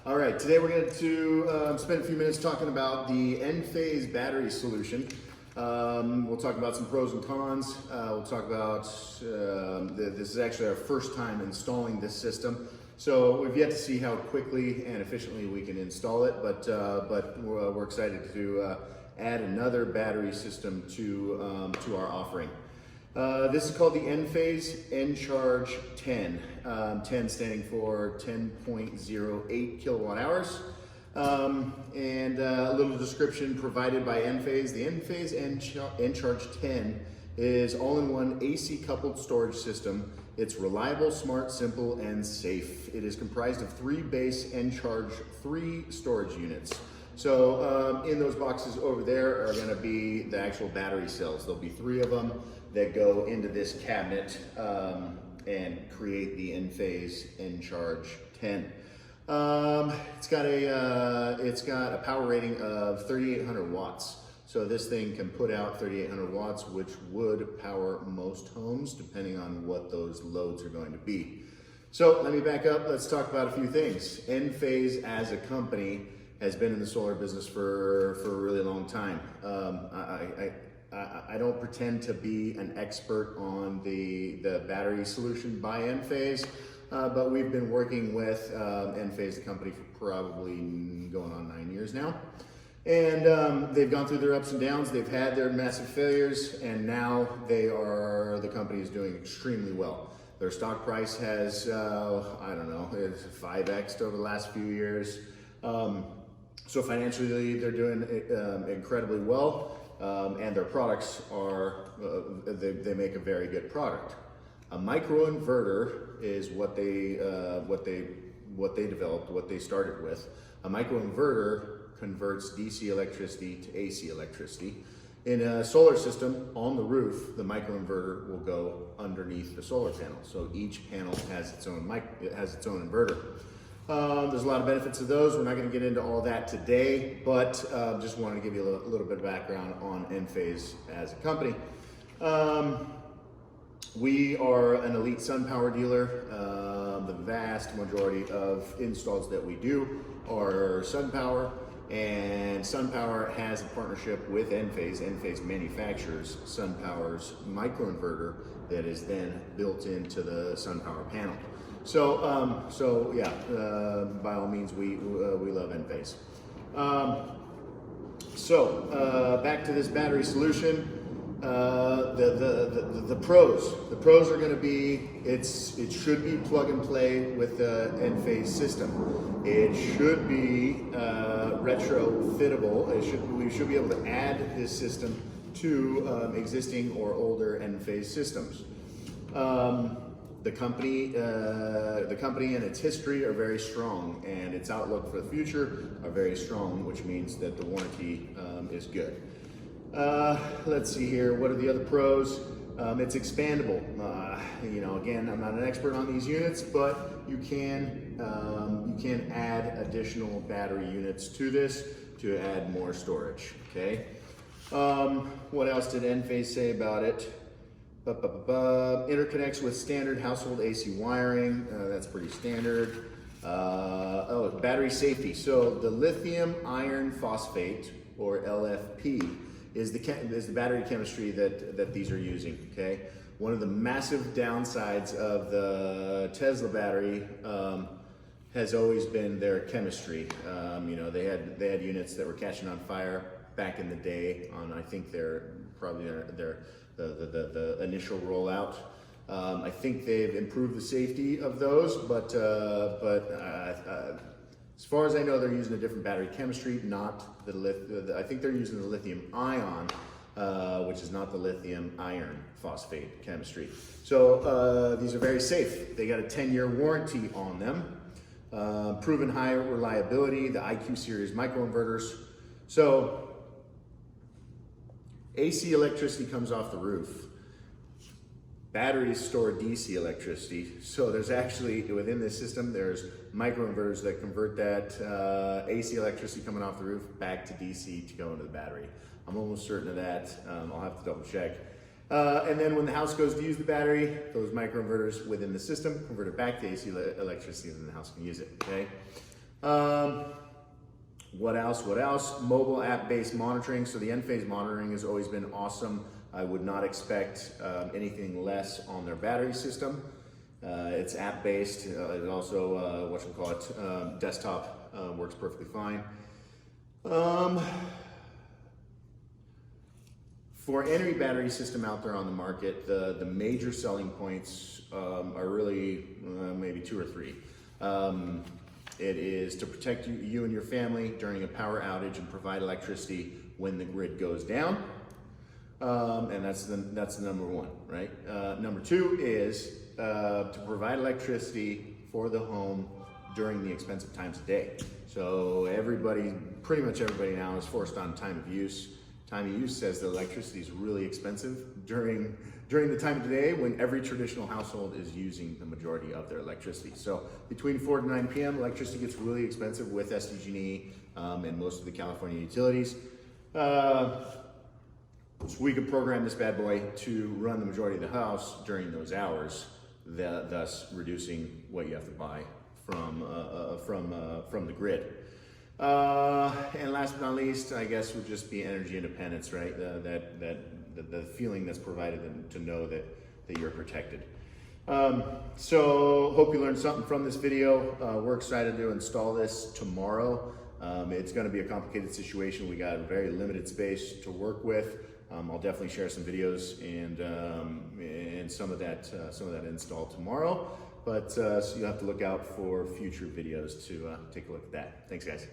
All right, today we're going to spend a few minutes talking about the Enphase battery solution. We'll talk about some pros and cons. We'll talk about, this is actually our first time installing this system. So we've yet to see how quickly and efficiently we can install it, but we're excited to add another battery system to our offering. This is called the Enphase Encharge 10, 10 standing for 10.08 kilowatt hours. And a little description provided by Enphase. The Enphase Encharge 10 is all-in-one AC coupled storage system. It's reliable, smart, simple, and safe. It is comprised of 3 base Encharge 3 storage units. So in those boxes over there are going to be the actual battery cells. There'll be 3 of them that go into this cabinet and create the Enphase Encharge 10. It's got a power rating of 3,800 watts. So this thing can put out 3,800 watts, which would power most homes, depending on what those loads are going to be. So let me back up. Let's talk about a few things. Enphase as a company has been in the solar business for a really long time. I don't pretend to be an expert on the battery solution by Enphase, but we've been working with Enphase, the company, for probably going on 9 years now. And they've gone through their ups and downs. They've had their massive failures, and now the company is doing extremely well. Their stock price has, I don't know, it's 5x'd over the last few years. So financially, they're doing incredibly well. And their products are, they make a very good product. A microinverter is what they developed, what they started with. A microinverter converts DC electricity to AC electricity. In a solar system on the roof, the microinverter will go underneath the solar panel. So each panel has its own inverter. There's a lot of benefits of those. We're not going to get into all that today, but just wanted to give you a little bit of background on Enphase as a company. We are an elite SunPower dealer. The vast majority of installs that we do are SunPower, and SunPower has a partnership with Enphase. Enphase manufactures SunPower's microinverter that is then built into the SunPower panel. So, yeah, by all means, we love Enphase. Back to this battery solution. The pros are going to be it should be plug and play with the Enphase system. It should be retrofittable. We should be able to add this system to existing or older Enphase systems. The company and its history are very strong, and its outlook for the future are very strong, which means that the warranty is good. Let's see here. What are the other pros? It's expandable. Again, I'm not an expert on these units, but you can add additional battery units to this to add more storage. Okay. What else did Enphase say about it? Interconnects with standard household AC wiring. That's pretty standard. Battery safety. So the lithium iron phosphate, or LFP, is the battery chemistry that these are using. Okay. One of the massive downsides of the Tesla battery has always been their chemistry. They had units that were catching on fire back in the day on, I think, the initial rollout. I think they've improved the safety of those, but as far as I know, they're using a different battery chemistry, not I think they're using the lithium ion, which is not the lithium iron phosphate chemistry. So these are very safe. They got a 10-year warranty on them. Proven high reliability, the IQ series microinverters. So AC electricity comes off the roof. Batteries store DC electricity. So there's actually, within this system, there's microinverters that convert that AC electricity coming off the roof back to DC to go into the battery. I'm almost certain of that. I'll have to double check. And then when the house goes to use the battery, those microinverters within the system convert it back to AC electricity, and then the house can use it, okay? What else? What else? Mobile app-based monitoring. So the Enphase monitoring has always been awesome. I would not expect anything less on their battery system. It's app-based. It also, desktop works perfectly fine. For any battery system out there on the market, the major selling points are really maybe 2 or 3. It is to protect you and your family during a power outage and provide electricity when the grid goes down. And that's the number 1, right? Number 2 is to provide electricity for the home during the expensive times of day. So pretty much everybody now is forced on time of use. Time of use says that electricity is really expensive during the time of day when every traditional household is using the majority of their electricity. So between 4 to 9 p.m., electricity gets really expensive with SDG&E and most of the California utilities. So we can program this bad boy to run the majority of the house during those hours, thus reducing what you have to buy from the grid. And last but not least, I guess, would just be energy independence, right? The feeling that's provided to know that you're protected. So hope you learned something from this video. We're excited to install this tomorrow. It's going to be a complicated situation. We got very limited space to work with. I'll definitely share some videos and some of that install tomorrow. But so you'll have to look out for future videos to take a look at that. Thanks, guys.